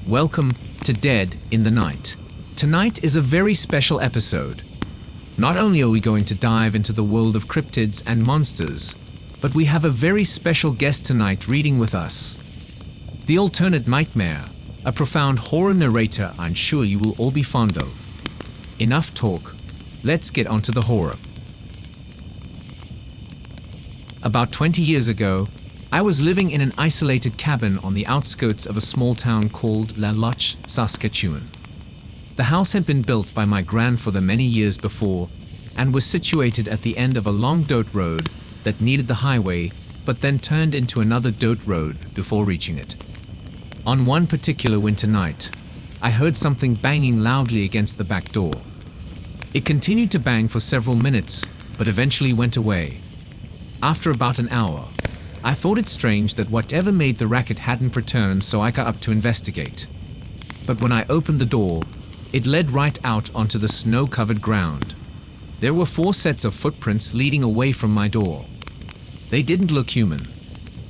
Welcome to Dead in the Night. Tonight is a very special episode. Not only are we going to dive into the world of cryptids and monsters, but we have a very special guest tonight reading with us. The alternate nightmare, a profound horror narrator I'm sure you will all be fond of. Enough talk, let's get onto the horror. About 20 years ago, I was living in an isolated cabin on the outskirts of a small town called La Loche, Saskatchewan. The house had been built by my grandfather many years before and was situated at the end of a long dirt road that needed the highway but then turned into another dirt road before reaching it. On one particular winter night, I heard something banging loudly against the back door. It continued to bang for several minutes, but eventually went away. After about an hour, I thought it strange that whatever made the racket hadn't returned, so I got up to investigate. But when I opened the door, it led right out onto the snow-covered ground. There were 4 sets of footprints leading away from my door. They didn't look human.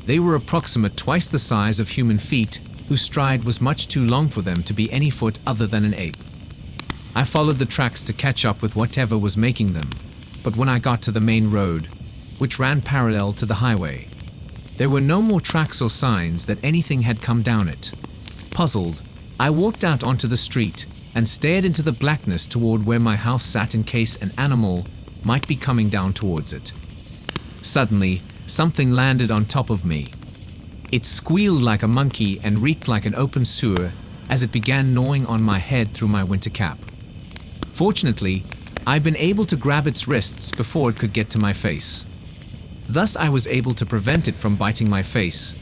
They were approximate twice the size of human feet, whose stride was much too long for them to be any foot other than an ape. I followed the tracks to catch up with whatever was making them, but when I got to the main road, which ran parallel to the highway, there were no more tracks or signs that anything had come down it. Puzzled, I walked out onto the street and stared into the blackness toward where my house sat in case an animal might be coming down towards it. Suddenly, something landed on top of me. It squealed like a monkey and reeked like an open sewer as it began gnawing on my head through my winter cap. Fortunately, I'd been able to grab its wrists before it could get to my face. Thus, I was able to prevent it from biting my face,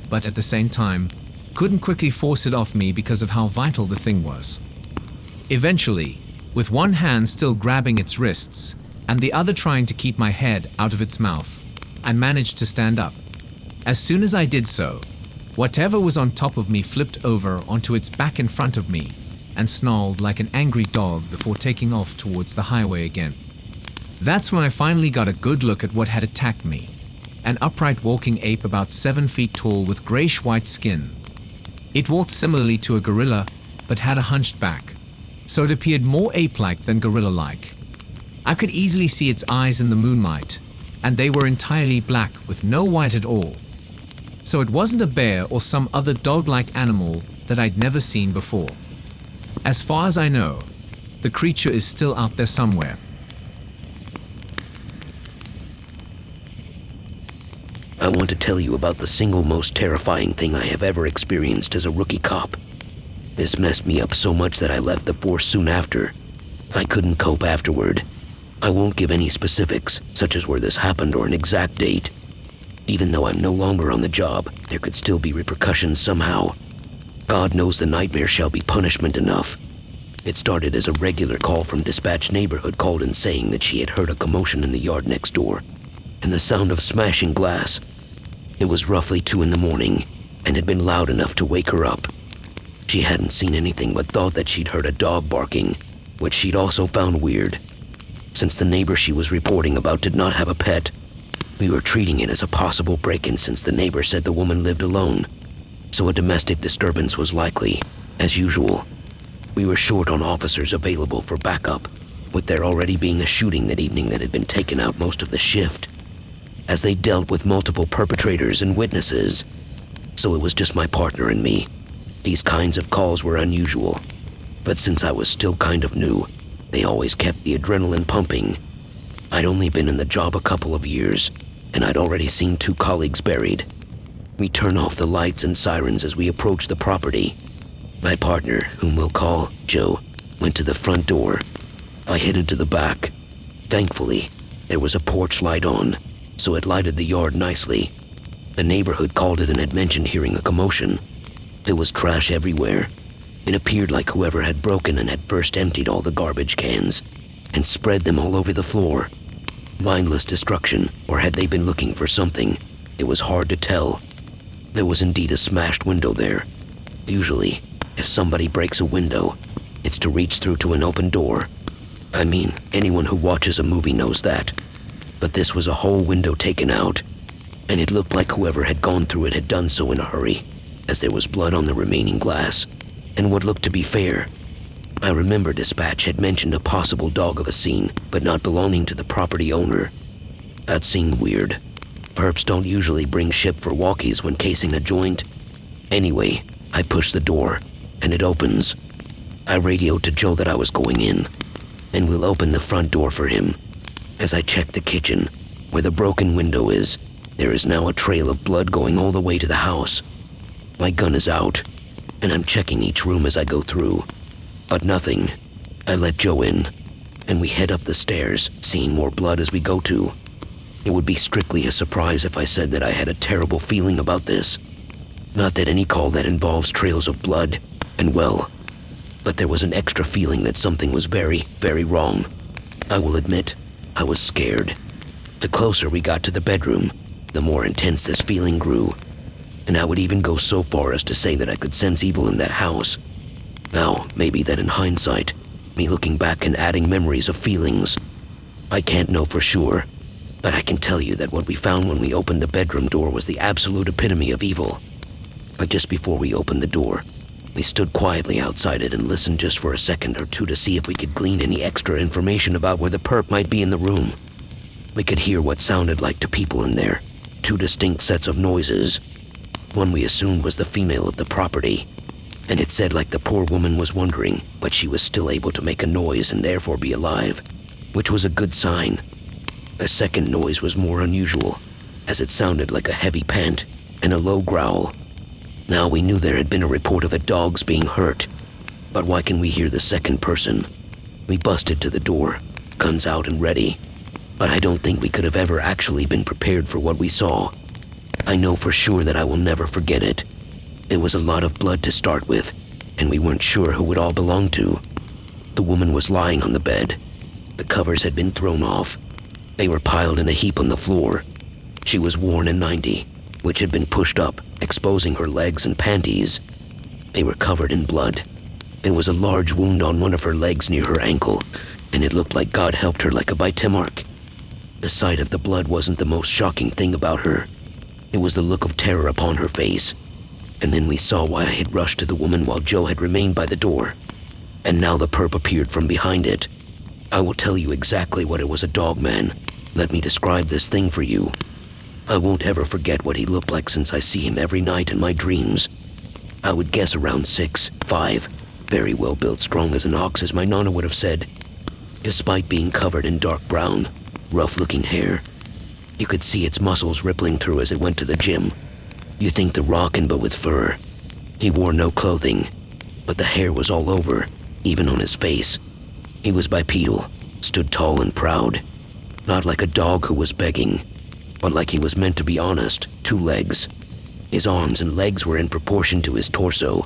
but at the same time, couldn't quickly force it off me because of how vital the thing was. Eventually, with one hand still grabbing its wrists and the other trying to keep my head out of its mouth, I managed to stand up. As soon as I did so, whatever was on top of me flipped over onto its back in front of me and snarled like an angry dog before taking off towards the highway again. That's when I finally got a good look at what had attacked me. An upright walking ape about 7 feet tall with grayish-white skin. It walked similarly to a gorilla, but had a hunched back, so it appeared more ape-like than gorilla-like. I could easily see its eyes in the moonlight, and they were entirely black with no white at all. So it wasn't a bear or some other dog-like animal that I'd never seen before. As far as I know, the creature is still out there somewhere. I want to tell you about the single most terrifying thing I have ever experienced as a rookie cop. This messed me up so much that I left the force soon after. I couldn't cope afterward. I won't give any specifics, such as where this happened or an exact date. Even though I'm no longer on the job, there could still be repercussions somehow. God knows the nightmare shall be punishment enough. It started as a regular call from dispatch neighborhood called in saying that she had heard a commotion in the yard next door, and the sound of smashing glass. It was roughly 2 in the morning, and had been loud enough to wake her up. She hadn't seen anything but thought that she'd heard a dog barking, which she'd also found weird. Since the neighbor she was reporting about did not have a pet, we were treating it as a possible break-in since the neighbor said the woman lived alone, so a domestic disturbance was likely, as usual. We were short on officers available for backup, with there already being a shooting that evening that had been taking out most of the shift, as they dealt with multiple perpetrators and witnesses. So it was just my partner and me. These kinds of calls were unusual, but since I was still kind of new, they always kept the adrenaline pumping. I'd only been in the job a couple of years, and I'd already seen 2 colleagues buried. We turn off the lights and sirens as we approach the property. My partner, whom we'll call Joe, went to the front door. I hid into the back. Thankfully, there was a porch light on, so it lighted the yard nicely. The neighborhood called it and had mentioned hearing a commotion. There was trash everywhere. It appeared like whoever had broken and had first emptied all the garbage cans and spread them all over the floor. Mindless destruction, or had they been looking for something? It was hard to tell. There was indeed a smashed window there. Usually, if somebody breaks a window, it's to reach through to an open door. I mean, anyone who watches a movie knows that. But this was a whole window taken out, and it looked like whoever had gone through it had done so in a hurry, as there was blood on the remaining glass, and what looked to be fair. I remember dispatch had mentioned a possible dog of a scene, but not belonging to the property owner. That seemed weird. Perps don't usually bring ship for walkies when casing a joint. Anyway, I push the door, and it opens. I radioed to Joe that I was going in, and we'll open the front door for him. As I check the kitchen, where the broken window is, there is now a trail of blood going all the way to the house. My gun is out, and I'm checking each room as I go through. But nothing. I let Joe in, and we head up the stairs, seeing more blood as we go to. It would be strictly a surprise if I said that I had a terrible feeling about this. Not that any call that involves trails of blood, and well, but there was an extra feeling that something was very, very wrong. I will admit, I was scared. The closer we got to the bedroom, the more intense this feeling grew, and I would even go so far as to say that I could sense evil in that house. Now, maybe that in hindsight, me looking back and adding memories of feelings, I can't know for sure, but I can tell you that what we found when we opened the bedroom door was the absolute epitome of evil. But just before we opened the door, we stood quietly outside it and listened just for a second or two to see if we could glean any extra information about where the perp might be in the room. We could hear what sounded like to people in there, 2 distinct sets of noises. One we assumed was the female of the property, and it said like the poor woman was wondering, but she was still able to make a noise and therefore be alive, which was a good sign. The second noise was more unusual, as it sounded like a heavy pant and a low growl. Now we knew there had been a report of a dog's being hurt, but why can we hear the second person? We busted to the door, guns out and ready, but I don't think we could have ever actually been prepared for what we saw. I know for sure that I will never forget it. There was a lot of blood to start with, and we weren't sure who it all belonged to. The woman was lying on the bed. The covers had been thrown off. They were piled in a heap on the floor. She was worn a 90, which had been pushed up, exposing her legs and panties. They were covered in blood. There was a large wound on one of her legs near her ankle, and it looked like God helped her like a bite mark. The sight of the blood wasn't the most shocking thing about her. It was the look of terror upon her face. And then we saw why I had rushed to the woman while Joe had remained by the door. And now the perp appeared from behind it. I will tell you exactly what it was. A dog man. Let me describe this thing for you. I won't ever forget what he looked like since I see him every night in my dreams. I would guess around 6'5", very well built, strong as an ox, as my nana would have said. Despite being covered in dark brown, rough-looking hair, you could see its muscles rippling through as it went to the gym. You think the rockin', but with fur. He wore no clothing, but the hair was all over, even on his face. He was bipedal, stood tall and proud. Not like a dog who was begging, but like he was meant to be honest, 2 legs. His arms and legs were in proportion to his torso,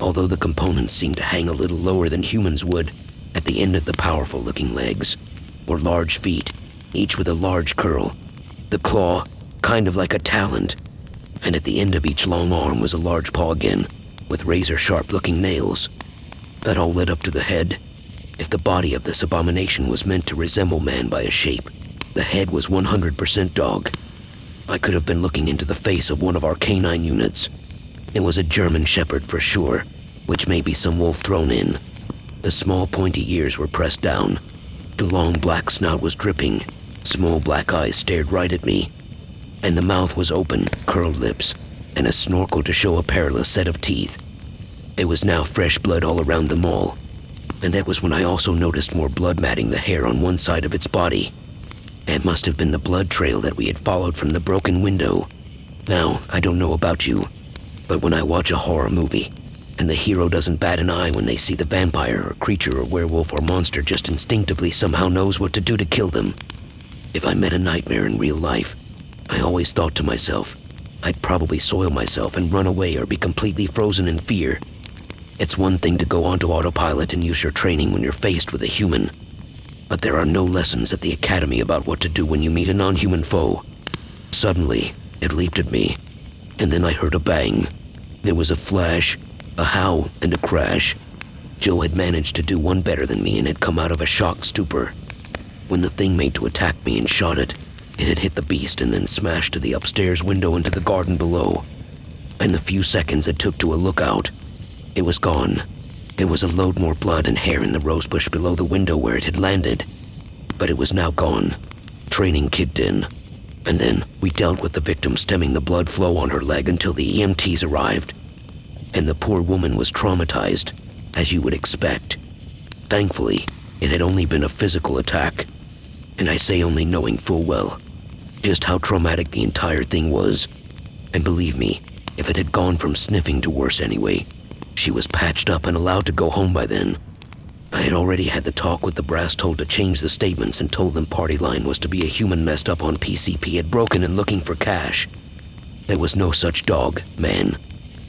although the components seemed to hang a little lower than humans would at the end of the powerful-looking legs, or large feet, each with a large curl. The claw, kind of like a talon, and at the end of each long arm was a large paw again, with razor-sharp-looking nails. That all led up to the head. If the body of this abomination was meant to resemble man by a shape, the head was 100% dog. I could have been looking into the face of one of our canine units. It was a German Shepherd for sure, which may be some wolf thrown in. The small pointy ears were pressed down. The long black snout was dripping. Small black eyes stared right at me. And the mouth was open, curled lips, and a snorkel to show a perilous set of teeth. There was now fresh blood all around them all, and that was when I also noticed more blood matting the hair on one side of its body. It must have been the blood trail that we had followed from the broken window. Now, I don't know about you, but when I watch a horror movie, and the hero doesn't bat an eye when they see the vampire or creature or werewolf or monster just instinctively somehow knows what to do to kill them. If I met a nightmare in real life, I always thought to myself, I'd probably soil myself and run away or be completely frozen in fear. It's one thing to go onto autopilot and use your training when you're faced with a human, but there are no lessons at the academy about what to do when you meet a non-human foe. Suddenly, it leaped at me, and then I heard a bang. There was a flash, a howl, and a crash. Joe had managed to do one better than me and had come out of a shocked stupor. When the thing made to attack me and shot it, it had hit the beast and then smashed to the upstairs window into the garden below. In the few seconds it took to a lookout, It was gone. There was a load more blood and hair in the rosebush below the window where it had landed. But it was now gone. Training kicked in. And then we dealt with the victim stemming the blood flow on her leg until the EMTs arrived. And the poor woman was traumatized, as you would expect. Thankfully, it had only been a physical attack. And I say only knowing full well just how traumatic the entire thing was. And believe me, if it had gone from sniffing to worse anyway, she was patched up and allowed to go home by then. I had already had the talk with the brass told to change the statements and told them Party Line was to be a human messed up on PCP had broken and looking for cash. There was no such dog, man.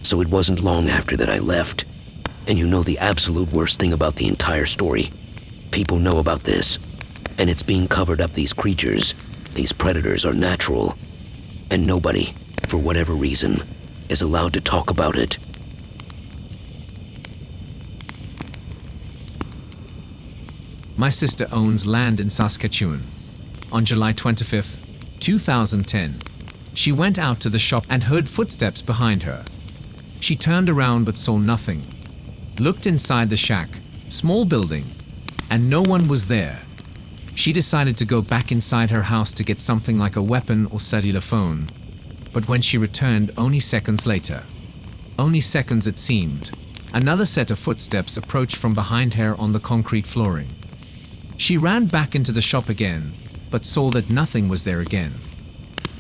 So it wasn't long after that I left. And you know the absolute worst thing about the entire story? People know about this. And it's being covered up. These creatures, these predators are natural. And nobody, for whatever reason, is allowed to talk about it. My sister owns land in Saskatchewan. On July 25th, 2010, she went out to the shop and heard footsteps behind her. She turned around but saw nothing. Looked inside the shack, small building, and no one was there. She decided to go back inside her house to get something like a weapon or cellular phone. But when she returned only seconds later, only seconds it seemed, another set of footsteps approached from behind her on the concrete flooring. She ran back into the shop again, but saw that nothing was there again.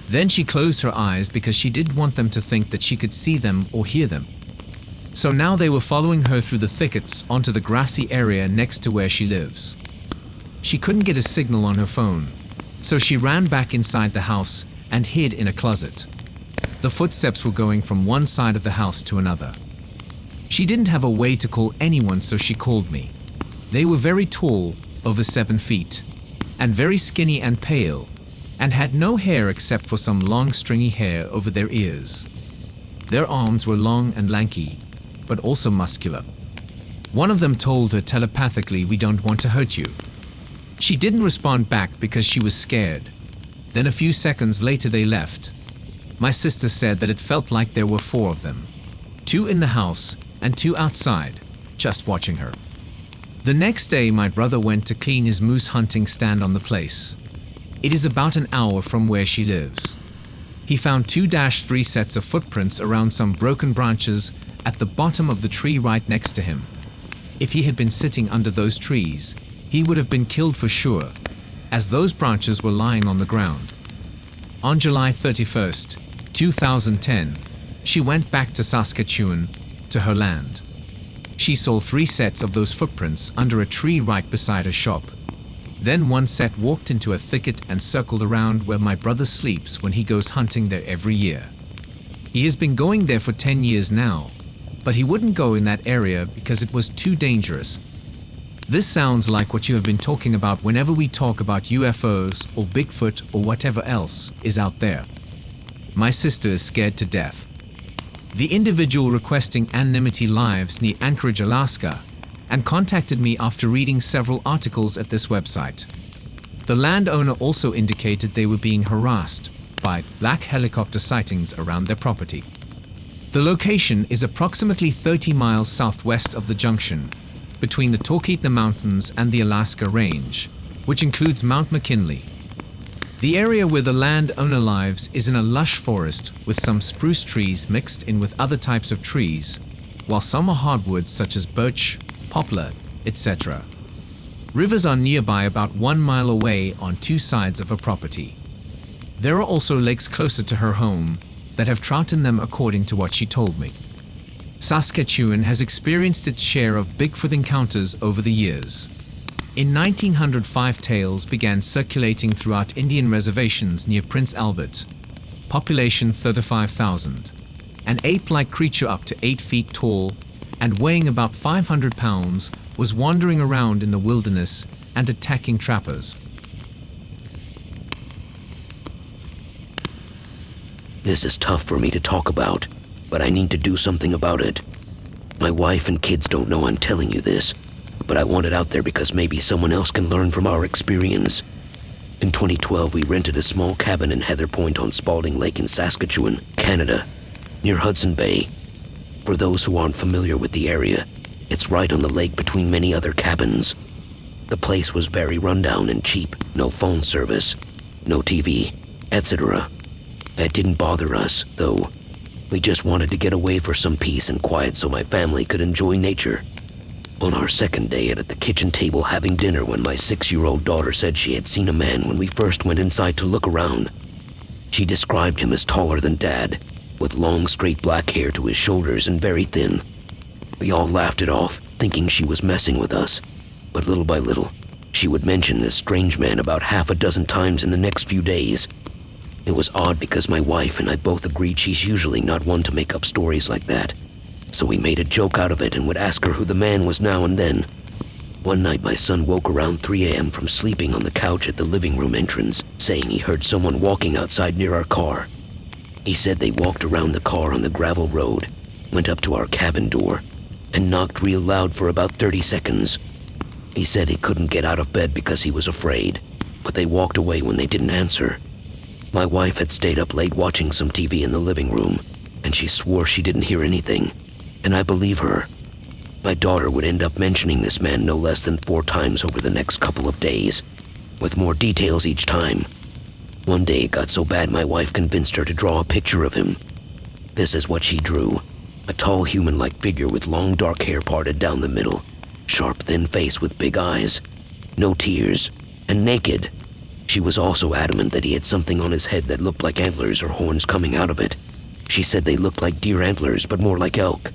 Then she closed her eyes because she didn't want them to think that she could see them or hear them. So now they were following her through the thickets onto the grassy area next to where she lives. She couldn't get a signal on her phone, so she ran back inside the house and hid in a closet. The footsteps were going from one side of the house to another. She didn't have a way to call anyone, so she called me. They were very tall, over 7 feet, and very skinny and pale, and had no hair except for some long stringy hair over their ears. Their arms were long and lanky, but also muscular. One of them told her telepathically, "We don't want to hurt you." She didn't respond back because she was scared. Then a few seconds later they left. My sister said that it felt like there were 4 of them. 2 in the house and 2 outside, just watching her. The next day my brother went to clean his moose hunting stand on the place. It is about an hour from where she lives. He found 2-3 sets of footprints around some broken branches at the bottom of the tree right next to him. If he had been sitting under those trees, he would have been killed for sure, as those branches were lying on the ground. On July 31st, 2010, she went back to Saskatchewan, to her land. She saw 3 sets of those footprints under a tree right beside her shop. Then one set walked into a thicket and circled around where my brother sleeps when he goes hunting there every year. He has been going there for 10 years now, but he wouldn't go in that area because it was too dangerous. This sounds like what you have been talking about whenever we talk about UFOs or Bigfoot or whatever else is out there. My sister is scared to death. The individual requesting anonymity lives near Anchorage, Alaska, and contacted me after reading several articles at this website. The landowner also indicated they were being harassed by black helicopter sightings around their property. The location is approximately 30 miles southwest of the junction between the Torkeetna Mountains and the Alaska Range, which includes Mount McKinley. The area where the landowner lives is in a lush forest with some spruce trees mixed in with other types of trees, while some are hardwoods such as birch, poplar, etc. Rivers are nearby about 1 mile away on 2 sides of her property. There are also lakes closer to her home that have trout in them according to what she told me. Saskatchewan has experienced its share of Bigfoot encounters over the years. In 1905, tales began circulating throughout Indian reservations near Prince Albert. Population 35,000. An ape-like creature up to 8 feet tall and weighing about 500 pounds was wandering around in the wilderness and attacking trappers. This is tough for me to talk about, but I need to do something about it. My wife and kids don't know I'm telling you this, but I want it out there because maybe someone else can learn from our experience. In 2012, we rented a small cabin in Heather Point on Spalding Lake in Saskatchewan, Canada, near Hudson Bay. For those who aren't familiar with the area, it's right on the lake between many other cabins. The place was very rundown and cheap, no phone service, no TV, etc. That didn't bother us, though. We just wanted to get away for some peace and quiet so my family could enjoy nature. On our second day at the kitchen table having dinner when my 6-year-old daughter said she had seen a man when we first went inside to look around. She described him as taller than Dad, with long straight black hair to his shoulders and very thin. We all laughed it off, thinking she was messing with us. But little by little, she would mention this strange man about half a dozen times in the next few days. It was odd because my wife and I both agreed she's usually not one to make up stories like that. So we made a joke out of it and would ask her who the man was now and then. One night my son woke around 3 a.m. from sleeping on the couch at the living room entrance, saying he heard someone walking outside near our car. He said they walked around the car on the gravel road, went up to our cabin door, and knocked real loud for about 30 seconds. He said he couldn't get out of bed because he was afraid, but they walked away when they didn't answer. My wife had stayed up late watching some TV in the living room, and she swore she didn't hear anything, and I believe her. My daughter would end up mentioning this man no less than 4 times over the next couple of days, with more details each time. One day it got so bad my wife convinced her to draw a picture of him. This is what she drew: a tall human-like figure with long dark hair parted down the middle, sharp thin face with big eyes, no tears, and naked. She was also adamant that he had something on his head that looked like antlers or horns coming out of it. She said they looked like deer antlers, but more like elk.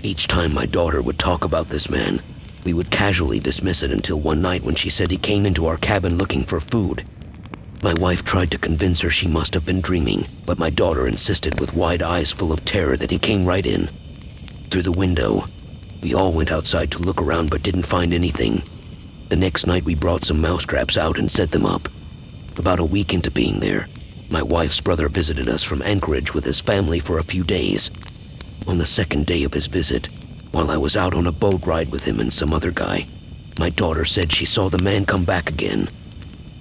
Each time my daughter would talk about this man, we would casually dismiss it until one night when she said he came into our cabin looking for food. My wife tried to convince her she must have been dreaming, but my daughter insisted with wide eyes full of terror that he came right in. Through the window, we all went outside to look around but didn't find anything. The next night we brought some mousetraps out and set them up. About a week into being there, my wife's brother visited us from Anchorage with his family for a few days. On the second day of his visit, while I was out on a boat ride with him and some other guy, my daughter said she saw the man come back again.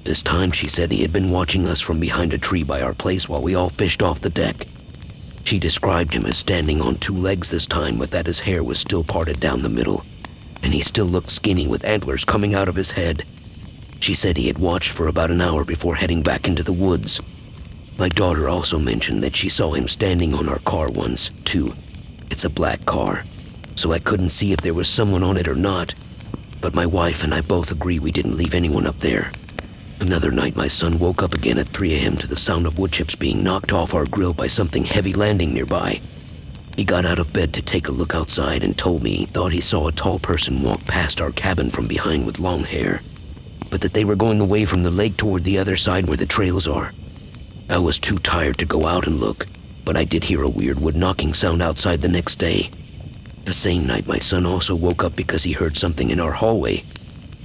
This time she said he had been watching us from behind a tree by our place while we all fished off the deck. She described him as standing on 2 legs this time, but that his hair was still parted down the middle, and he still looked skinny with antlers coming out of his head. She said he had watched for about an hour before heading back into the woods. My daughter also mentioned that she saw him standing on our car once, too. It's a black car, so I couldn't see if there was someone on it or not, but my wife and I both agree we didn't leave anyone up there. Another night my son woke up again at 3 a.m. to the sound of wood chips being knocked off our grill by something heavy landing nearby. He got out of bed to take a look outside and told me he thought he saw a tall person walk past our cabin from behind with long hair, but that they were going away from the lake toward the other side where the trails are. I was too tired to go out and look, but I did hear a weird wood knocking sound outside the next day. The same night my son also woke up because he heard something in our hallway.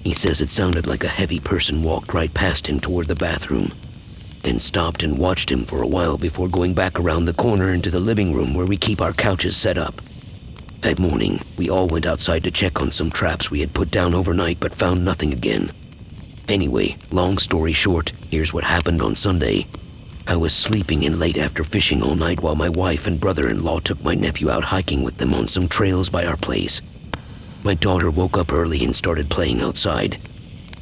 He says it sounded like a heavy person walked right past him toward the bathroom, then stopped and watched him for a while before going back around the corner into the living room where we keep our couches set up. That morning, we all went outside to check on some traps we had put down overnight but found nothing again. Anyway, long story short, here's what happened on Sunday. I was sleeping in late after fishing all night while my wife and brother-in-law took my nephew out hiking with them on some trails by our place. My daughter woke up early and started playing outside.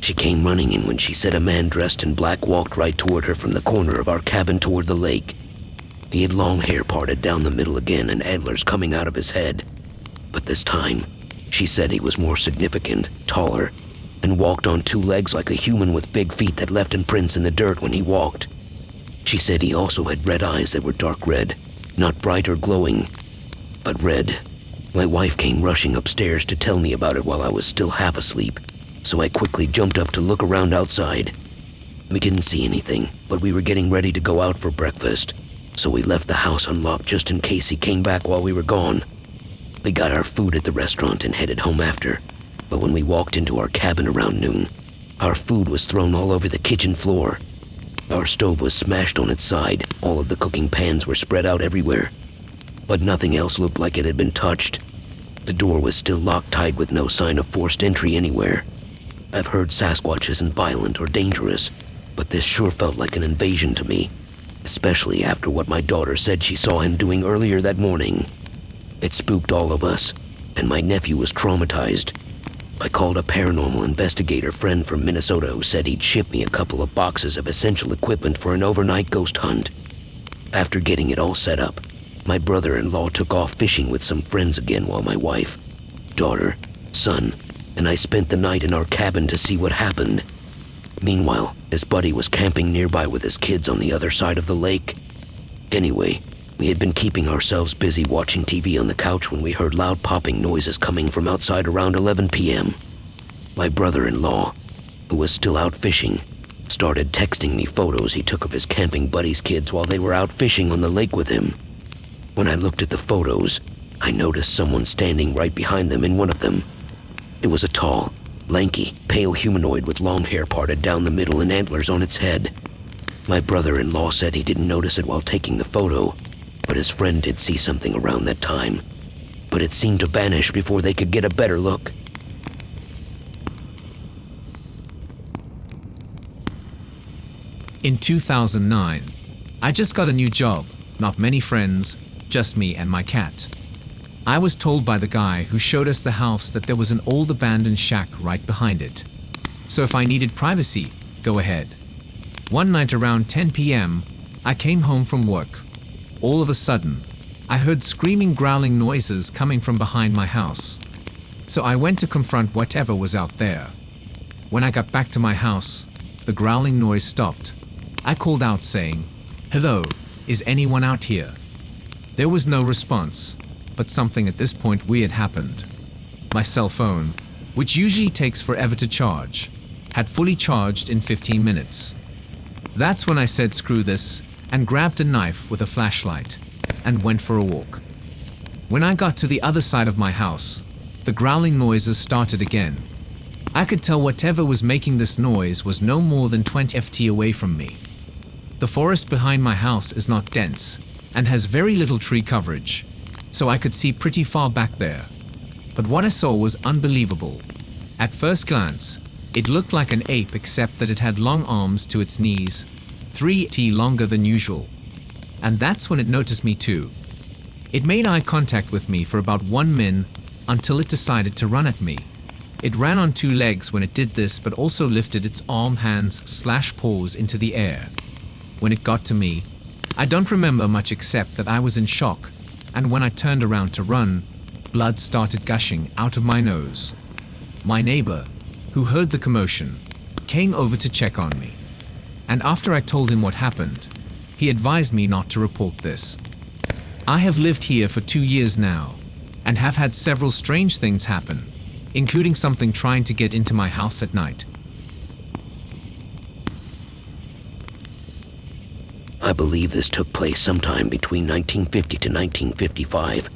She came running in when she said a man dressed in black walked right toward her from the corner of our cabin toward the lake. He had long hair parted down the middle again and antlers coming out of his head. But this time, she said he was more significant, taller, and walked on 2 legs like a human with big feet that left imprints in the dirt when he walked. She said he also had red eyes that were dark red, not bright or glowing, but red. My wife came rushing upstairs to tell me about it while I was still half asleep, so I quickly jumped up to look around outside. We didn't see anything, but we were getting ready to go out for breakfast, so we left the house unlocked just in case he came back while we were gone. We got our food at the restaurant and headed home after, but when we walked into our cabin around noon, our food was thrown all over the kitchen floor. Our stove was smashed on its side, all of the cooking pans were spread out everywhere, but nothing else looked like it had been touched. The door was still locked tight with no sign of forced entry anywhere. I've heard Sasquatch isn't violent or dangerous, but this sure felt like an invasion to me, especially after what my daughter said she saw him doing earlier that morning. It spooked all of us, and my nephew was traumatized. I called a paranormal investigator friend from Minnesota who said he'd ship me a couple of boxes of essential equipment for an overnight ghost hunt. After getting it all set up, my brother-in-law took off fishing with some friends again while my wife, daughter, son, and I spent the night in our cabin to see what happened. Meanwhile, his buddy was camping nearby with his kids on the other side of the lake. Anyway, we had been keeping ourselves busy watching TV on the couch when we heard loud popping noises coming from outside around 11 p.m. My brother-in-law, who was still out fishing, started texting me photos he took of his camping buddy's kids while they were out fishing on the lake with him. When I looked at the photos, I noticed someone standing right behind them in one of them. It was a tall, lanky, pale humanoid with long hair parted down the middle and antlers on its head. My brother-in-law said he didn't notice it while taking the photo, but his friend did see something around that time. But it seemed to vanish before they could get a better look. In 2009, I just got a new job, not many friends, just me and my cat. I was told by the guy who showed us the house that there was an old abandoned shack right behind it. So if I needed privacy, go ahead. One night around 10 p.m., I came home from work. All of a sudden, I heard screaming, growling noises coming from behind my house. So I went to confront whatever was out there. When I got back to my house, the growling noise stopped. I called out saying, "Hello, is anyone out here?" There was no response, but something at this point weird happened. My cell phone, which usually takes forever to charge, had fully charged in 15 minutes. That's when I said screw this and grabbed a knife with a flashlight and went for a walk. When I got to the other side of my house, the growling noises started again. I could tell whatever was making this noise was no more than 20 ft away from me. The forest behind my house is not dense and has very little tree coverage, so I could see pretty far back there. But what I saw was unbelievable. At first glance, it looked like an ape except that it had long arms to its knees, 3 ft longer than usual. And that's when it noticed me too. It made eye contact with me for about 1 min until it decided to run at me. It ran on 2 legs when it did this, but also lifted its arm, hands / paws into the air. When it got to me, I don't remember much except that I was in shock, and when I turned around to run, blood started gushing out of my nose. My neighbor, who heard the commotion, came over to check on me. And after I told him what happened, he advised me not to report this. I have lived here for 2 years now, and have had several strange things happen, including something trying to get into my house at night. I believe this took place sometime between 1950 to 1955,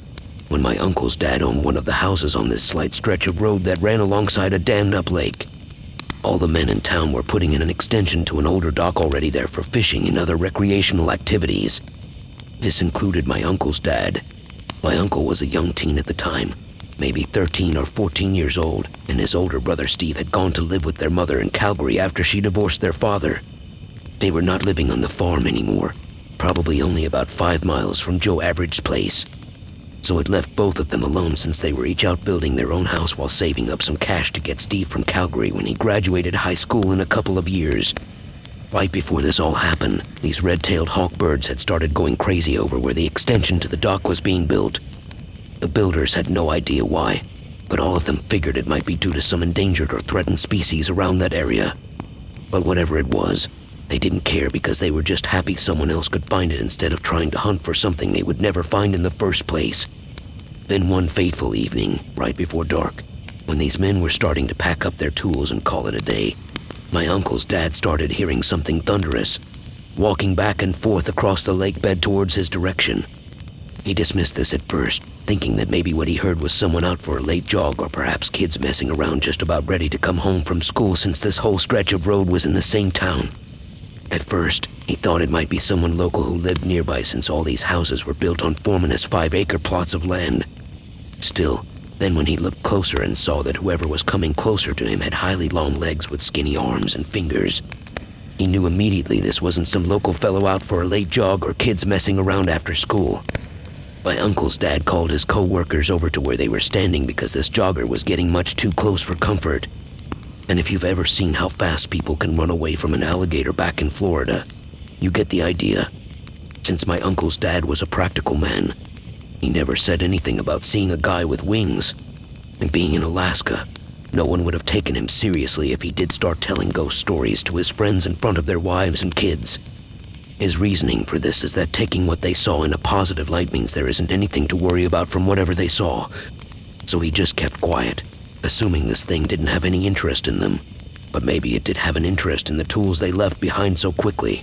when my uncle's dad owned one of the houses on this slight stretch of road that ran alongside a dammed-up lake. All the men in town were putting in an extension to an older dock already there for fishing and other recreational activities. This included my uncle's dad. My uncle was a young teen at the time, maybe 13 or 14 years old, and his older brother Steve had gone to live with their mother in Calgary after she divorced their father. They were not living on the farm anymore, probably only about 5 miles from Joe Average's place. So it left both of them alone since they were each out building their own house while saving up some cash to get Steve from Calgary when he graduated high school in a couple of years. Right before this all happened, these red-tailed hawk birds had started going crazy over where the extension to the dock was being built. The builders had no idea why, but all of them figured it might be due to some endangered or threatened species around that area. But whatever it was, they didn't care because they were just happy someone else could find it instead of trying to hunt for something they would never find in the first place. Then one fateful evening, right before dark, when these men were starting to pack up their tools and call it a day, my uncle's dad started hearing something thunderous, walking back and forth across the lake bed towards his direction. He dismissed this at first, thinking that maybe what he heard was someone out for a late jog or perhaps kids messing around just about ready to come home from school since this whole stretch of road was in the same town. At first, he thought it might be someone local who lived nearby since all these houses were built on Foreman's 5-acre plots of land. Still, then when he looked closer and saw that whoever was coming closer to him had highly long legs with skinny arms and fingers, he knew immediately this wasn't some local fellow out for a late jog or kids messing around after school. My uncle's dad called his co-workers over to where they were standing because this jogger was getting much too close for comfort. And if you've ever seen how fast people can run away from an alligator back in Florida, you get the idea. Since my uncle's dad was a practical man, he never said anything about seeing a guy with wings. And being in Alaska, no one would have taken him seriously if he did start telling ghost stories to his friends in front of their wives and kids. His reasoning for this is that taking what they saw in a positive light means there isn't anything to worry about from whatever they saw. So he just kept quiet, assuming this thing didn't have any interest in them. But maybe it did have an interest in the tools they left behind so quickly.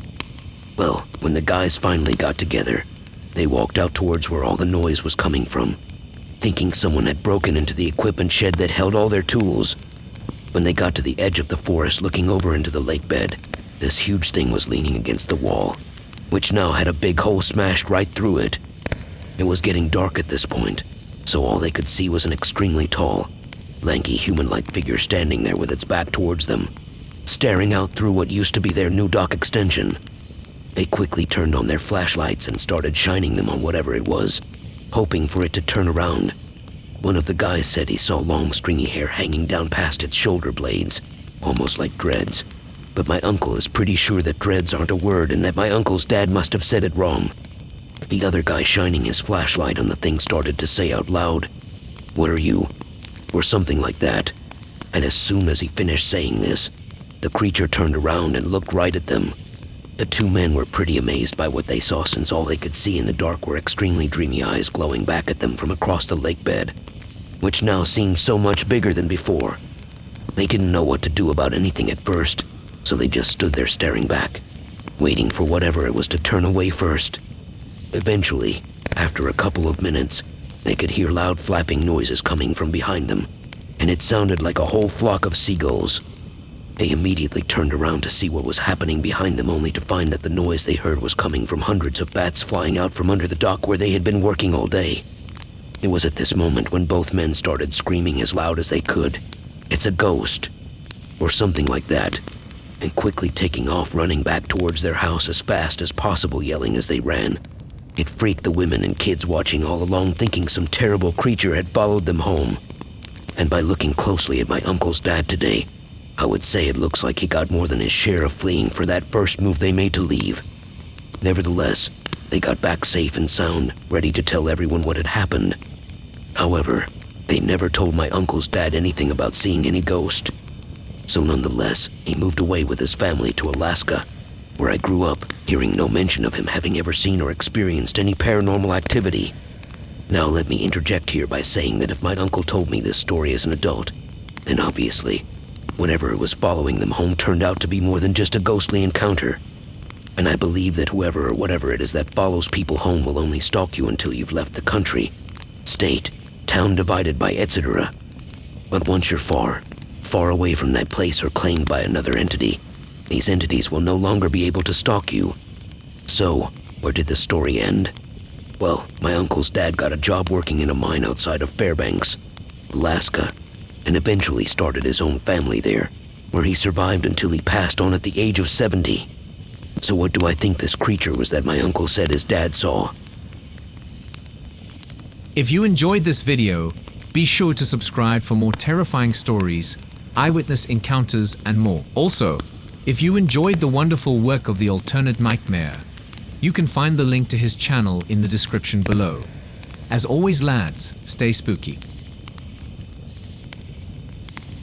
Well, when the guys finally got together, they walked out towards where all the noise was coming from, thinking someone had broken into the equipment shed that held all their tools. When they got to the edge of the forest looking over into the lake bed, this huge thing was leaning against the wall, which now had a big hole smashed right through it. It was getting dark at this point, so all they could see was an extremely tall, lanky human-like figure standing there with its back towards them, staring out through what used to be their new dock extension. They quickly turned on their flashlights and started shining them on whatever it was, hoping for it to turn around. One of the guys said he saw long stringy hair hanging down past its shoulder blades, almost like dreads. But my uncle is pretty sure that dreads aren't a word and that my uncle's dad must have said it wrong. The other guy shining his flashlight on the thing started to say out loud, "What are you?" or something like that. And as soon as he finished saying this, the creature turned around and looked right at them. The two men were pretty amazed by what they saw, since all they could see in the dark were extremely dreamy eyes glowing back at them from across the lake bed, which now seemed so much bigger than before. They didn't know what to do about anything at first, so they just stood there staring back, waiting for whatever it was to turn away first. Eventually, after a couple of minutes, they could hear loud flapping noises coming from behind them, and it sounded like a whole flock of seagulls. They immediately turned around to see what was happening behind them, only to find that the noise they heard was coming from hundreds of bats flying out from under the dock where they had been working all day. It was at this moment when both men started screaming as loud as they could, "It's a ghost," or something like that, and quickly taking off, running back towards their house as fast as possible, yelling as they ran. It freaked the women and kids watching all along, thinking some terrible creature had followed them home. And by looking closely at my uncle's dad today, I would say it looks like he got more than his share of fleeing for that first move they made to leave. Nevertheless, they got back safe and sound, ready to tell everyone what had happened. However, they never told my uncle's dad anything about seeing any ghost. So nonetheless, he moved away with his family to Alaska, where I grew up, hearing no mention of him having ever seen or experienced any paranormal activity. Now let me interject here by saying that if my uncle told me this story as an adult, then obviously, whatever was following them home turned out to be more than just a ghostly encounter. And I believe that whoever or whatever it is that follows people home will only stalk you until you've left the country, state, town divided by etc. But once you're far, far away from that place or claimed by another entity, these entities will no longer be able to stalk you. So, where did the story end? Well, my uncle's dad got a job working in a mine outside of Fairbanks, Alaska, and eventually started his own family there, where he survived until he passed on at the age of 70. So what do I think this creature was that my uncle said his dad saw? If you enjoyed this video, be sure to subscribe for more terrifying stories, eyewitness encounters, and more. Also, if you enjoyed the wonderful work of the alternate nightmare, you can find the link to his channel in the description below. As always, lads, stay spooky.